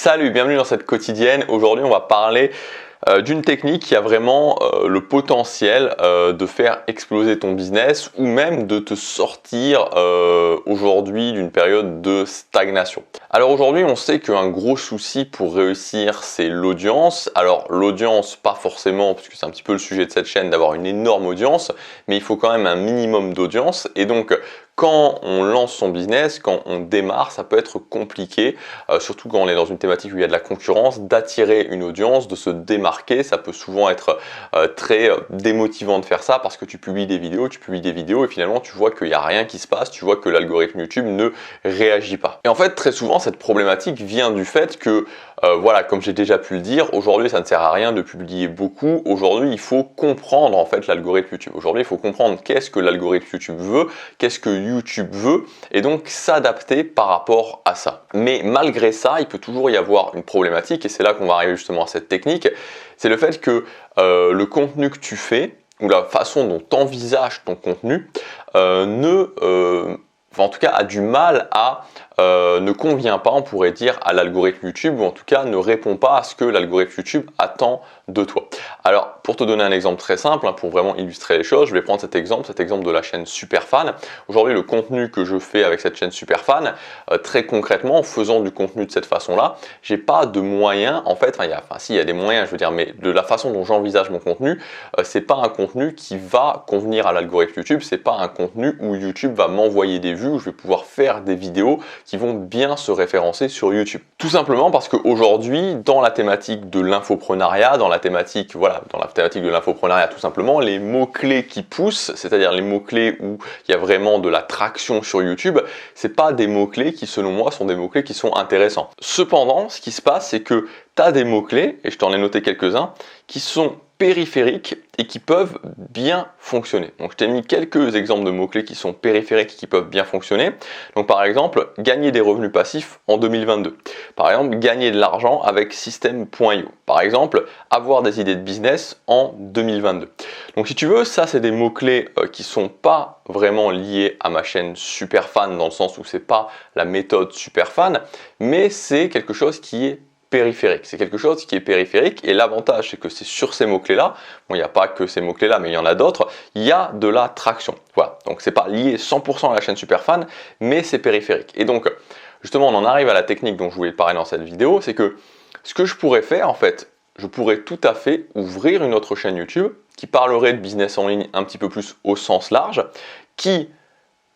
Salut, bienvenue dans cette quotidienne. Aujourd'hui, on va parler d'une technique qui a vraiment le potentiel de faire exploser ton business ou même de te sortir aujourd'hui d'une période de stagnation. Alors aujourd'hui, on sait qu'un gros souci pour réussir, c'est l'audience. Alors l'audience, pas forcément, parce que c'est un petit peu le sujet de cette chaîne, d'avoir une énorme audience, mais il faut quand même un minimum d'audience. Et donc, quand on lance son business, quand on démarre, ça peut être compliqué, surtout quand on est dans une thématique où il y a de la concurrence, d'attirer une audience, de se démarquer. Ça peut souvent être très démotivant de faire ça parce que tu publies des vidéos et finalement tu vois qu'il n'y a rien qui se passe, tu vois que l'algorithme YouTube ne réagit pas. Et en fait, très souvent, cette problématique vient du fait que, voilà, comme j'ai déjà pu le dire, aujourd'hui ça ne sert à rien de publier beaucoup. Aujourd'hui, il faut comprendre en fait l'algorithme YouTube. Aujourd'hui, il faut comprendre qu'est-ce que l'algorithme YouTube veut, qu'est-ce que YouTube veut, et donc s'adapter par rapport à ça. Mais malgré ça, il peut toujours y avoir une problématique, et c'est là qu'on va arriver justement à cette technique, c'est le fait que le contenu que tu fais, ou la façon dont tu envisages ton contenu, en tout cas a du mal à ne convient pas, on pourrait dire, à l'algorithme YouTube, ou en tout cas ne répond pas à ce que l'algorithme YouTube attend de toi. Alors, pour te donner un exemple très simple, pour vraiment illustrer les choses, je vais prendre cet exemple de la chaîne Superfan. Aujourd'hui, le contenu que je fais avec cette chaîne Superfan, très concrètement, en faisant du contenu de cette façon-là, j'ai pas de moyens, en fait, il y a des moyens, je veux dire, mais de la façon dont j'envisage mon contenu, c'est pas un contenu qui va convenir à l'algorithme YouTube, c'est pas un contenu où YouTube va m'envoyer des vues, où je vais pouvoir faire des vidéos qui vont bien se référencer sur YouTube. Tout simplement parce qu'aujourd'hui, dans la thématique de l'infoprenariat, dans la thématique de l'infoprenariat tout simplement, les mots-clés qui poussent, c'est-à-dire les mots-clés où il y a vraiment de la traction sur YouTube, c'est pas des mots-clés qui, selon moi, sont des mots-clés qui sont intéressants. Cependant, ce qui se passe, c'est que tu as des mots-clés, et je t'en ai noté quelques-uns, qui sont périphériques et qui peuvent bien fonctionner. Donc je t'ai mis quelques exemples de mots-clés qui sont périphériques et qui peuvent bien fonctionner. Donc par exemple, gagner des revenus passifs en 2022. Par exemple, gagner de l'argent avec System.io. Par exemple, avoir des idées de business en 2022. Donc si tu veux, ça c'est des mots-clés qui sont pas vraiment liés à ma chaîne Superfan, dans le sens où c'est pas la méthode Superfan, mais c'est quelque chose qui est périphérique. C'est quelque chose qui est périphérique, et l'avantage c'est que c'est sur ces mots-clés-là, bon, il n'y a pas que ces mots-clés-là, mais il y en a d'autres, il y a de la traction. Voilà, donc c'est pas lié 100% à la chaîne Superfan, mais c'est périphérique. Et donc, justement, on en arrive à la technique dont je voulais te parler dans cette vidéo, c'est que ce que je pourrais faire, en fait, je pourrais tout à fait ouvrir une autre chaîne YouTube qui parlerait de business en ligne un petit peu plus au sens large, qui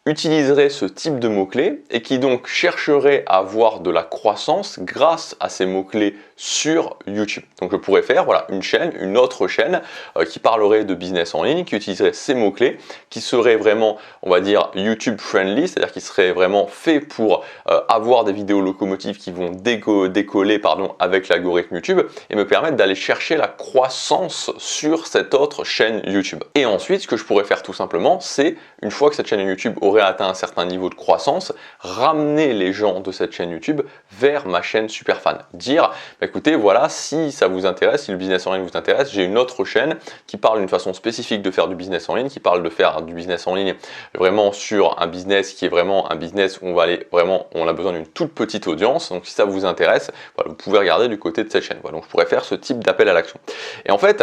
utiliserait ce type de mots-clés et qui donc chercherait à avoir de la croissance grâce à ces mots-clés sur YouTube. Donc je pourrais faire une autre chaîne qui parlerait de business en ligne, qui utiliserait ces mots-clés, qui serait vraiment, on va dire, YouTube friendly, c'est-à-dire qui serait vraiment fait pour avoir des vidéos locomotives qui vont décoller avec l'algorithme YouTube et me permettre d'aller chercher la croissance sur cette autre chaîne YouTube. Et ensuite, ce que je pourrais faire tout simplement, c'est, une fois que cette chaîne YouTube aurait atteint un certain niveau de croissance, ramener les gens de cette chaîne YouTube vers ma chaîne Superfan. Dire, écoutez, voilà, si ça vous intéresse, si le business en ligne vous intéresse, j'ai une autre chaîne qui parle d'une façon spécifique de faire du business en ligne, qui parle de faire du business en ligne vraiment sur un business qui est vraiment un business où on a besoin d'une toute petite audience. Donc si ça vous intéresse, voilà, vous pouvez regarder du côté de cette chaîne. Voilà, donc je pourrais faire ce type d'appel à l'action. Et en fait,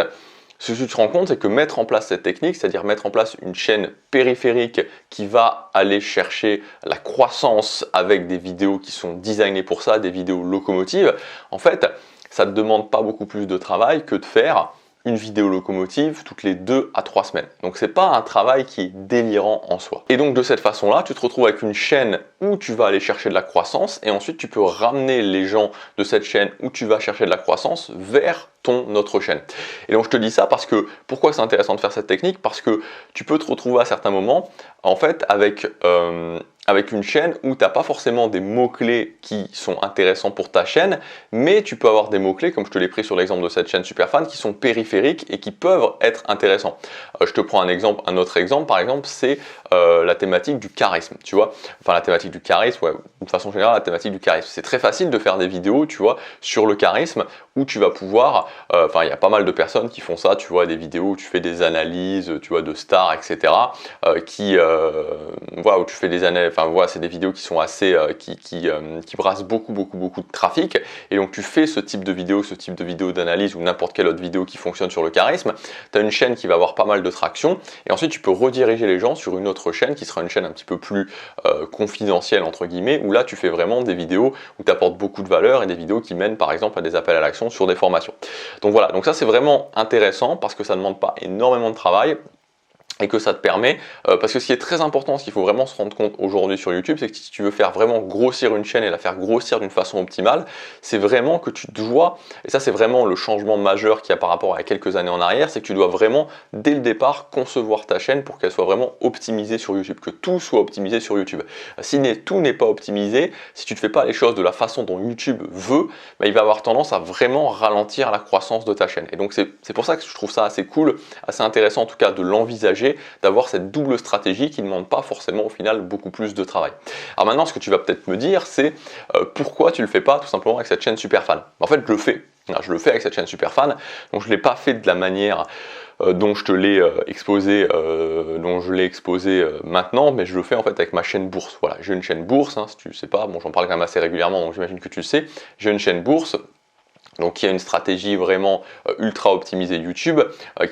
ce que tu te rends compte, c'est que mettre en place cette technique, c'est-à-dire mettre en place une chaîne périphérique qui va aller chercher la croissance avec des vidéos qui sont designées pour ça, des vidéos locomotives, en fait, ça ne te demande pas beaucoup plus de travail que de faire une vidéo locomotive toutes les 2 à 3 semaines. Donc c'est pas un travail qui est délirant en soi. Et donc de cette façon-là, tu te retrouves avec une chaîne où tu vas aller chercher de la croissance et ensuite tu peux ramener les gens de cette chaîne où tu vas chercher de la croissance vers ton autre chaîne. Et donc je te dis ça parce que, pourquoi c'est intéressant de faire cette technique? Parce que tu peux te retrouver à certains moments, en fait, avec une chaîne où tu n'as pas forcément des mots-clés qui sont intéressants pour ta chaîne, mais tu peux avoir des mots-clés, comme je te l'ai pris sur l'exemple de cette chaîne Superfan, qui sont périphériques et qui peuvent être intéressants. Je te prends un autre exemple, par exemple, c'est la thématique du charisme, tu vois. Enfin, la thématique du charisme, ouais, de façon générale, la thématique du charisme. C'est très facile de faire des vidéos, tu vois, sur le charisme, où tu vas pouvoir, il y a pas mal de personnes qui font ça, tu vois, des vidéos où tu fais des analyses, tu vois, de stars, etc. Voilà, où tu fais des analyses, enfin voilà, c'est des vidéos qui sont assez, qui brassent beaucoup de trafic, et donc tu fais ce type de vidéo d'analyse ou n'importe quelle autre vidéo qui fonctionne sur le charisme, tu as une chaîne qui va avoir pas mal de traction, et ensuite tu peux rediriger les gens sur une autre chaîne qui sera une chaîne un petit peu plus confidentielle entre guillemets, où là tu fais vraiment des vidéos où tu apportes beaucoup de valeur et des vidéos qui mènent par exemple à des appels à l'action sur des formations. Donc voilà, donc ça c'est vraiment intéressant parce que ça ne demande pas énormément de travail et que ça te permet, parce que ce qui est très important, ce qu'il faut vraiment se rendre compte aujourd'hui sur YouTube, c'est que si tu veux faire vraiment grossir une chaîne et la faire grossir d'une façon optimale, c'est vraiment que tu dois, et ça c'est vraiment le changement majeur qu'il y a par rapport à quelques années en arrière, c'est que tu dois vraiment dès le départ concevoir ta chaîne pour qu'elle soit vraiment optimisée sur YouTube, que tout soit optimisé sur YouTube. Si tout n'est pas optimisé, si tu ne fais pas les choses de la façon dont YouTube veut, il va avoir tendance à vraiment ralentir la croissance de ta chaîne. Et donc c'est pour ça que je trouve ça assez cool, assez intéressant en tout cas de l'envisager, d'avoir cette double stratégie qui ne demande pas forcément au final beaucoup plus de travail. Alors maintenant, ce que tu vas peut-être me dire, c'est pourquoi tu le fais pas tout simplement avec cette chaîne Superfan. En fait, je le fais. Je le fais avec cette chaîne Superfan, donc je ne l'ai pas fait de la manière dont je te l'ai exposé, maintenant, mais je le fais en fait avec ma chaîne bourse. Voilà, j'ai une chaîne bourse, si tu ne sais pas, bon, j'en parle quand même assez régulièrement, donc j'imagine que tu le sais. J'ai une chaîne bourse. Donc qui a une stratégie vraiment ultra optimisée YouTube,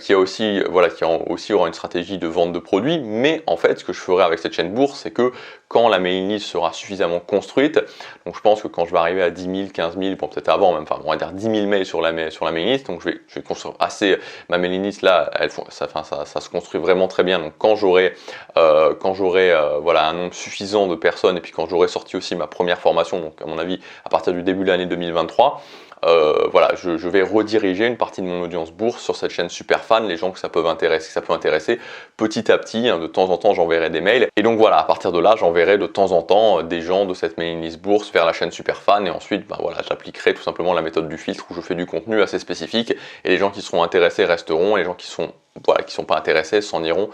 qui aura une stratégie de vente de produits, mais en fait ce que je ferai avec cette chaîne bourse, c'est que quand la mailing list sera suffisamment construite, donc je pense que quand je vais arriver à 10 000, 15 000, bon peut-être avant même, enfin on va dire 10 000 mails sur la mailing list, donc je vais construire assez, ma mailing list là, ça se construit vraiment très bien, donc quand j'aurai un nombre suffisant de personnes, et puis quand j'aurai sorti aussi ma première formation, donc à mon avis à partir du début de l'année 2023, je vais rediriger une partie de mon audience bourse sur cette chaîne Superfan, les gens que ça peut intéresser petit à petit, de temps en temps j'enverrai des mails, et donc voilà, à partir de là j'enverrai de temps en temps des gens de cette mailing list bourse vers la chaîne Superfan, et ensuite j'appliquerai tout simplement la méthode du filtre où je fais du contenu assez spécifique, et les gens qui seront intéressés resteront, et les gens qui sont pas intéressés s'en iront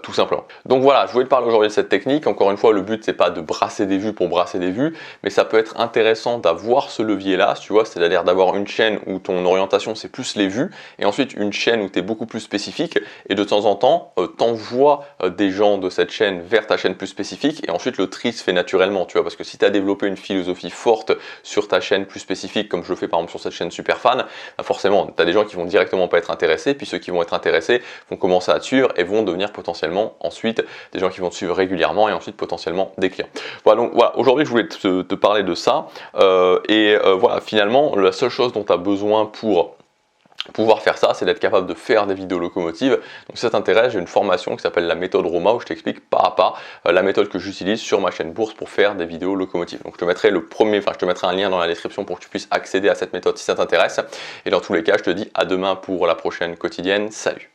tout simplement. Donc voilà, je voulais te parler aujourd'hui de cette technique. Encore une fois, le but c'est pas de brasser des vues pour brasser des vues, mais ça peut être intéressant d'avoir ce levier là, tu vois, c'est-à-dire d'avoir une chaîne où ton orientation c'est plus les vues, et ensuite une chaîne où tu es beaucoup plus spécifique, et de temps en temps t'envoies des gens de cette chaîne vers ta chaîne plus spécifique, et ensuite le tri se fait naturellement, tu vois, parce que si tu as développé une philosophie forte sur ta chaîne plus spécifique, comme je le fais par exemple sur cette chaîne Superfan, forcément tu as des gens qui vont directement pas être intéressés, puis ceux qui vont être intéressés vont commencer à te suivre et vont devenir potentiellement ensuite des gens qui vont te suivre régulièrement, et ensuite potentiellement des clients. Voilà, donc voilà, aujourd'hui je voulais te parler de ça, voilà, finalement la seule chose dont tu as besoin pour pouvoir faire ça, c'est d'être capable de faire des vidéos locomotives. Donc si ça t'intéresse, j'ai une formation qui s'appelle la méthode Roma, où je t'explique pas à pas la méthode que j'utilise sur ma chaîne bourse pour faire des vidéos locomotives. Donc je te mettrai un lien dans la description pour que tu puisses accéder à cette méthode si ça t'intéresse. Et dans tous les cas, je te dis à demain pour la prochaine quotidienne. Salut!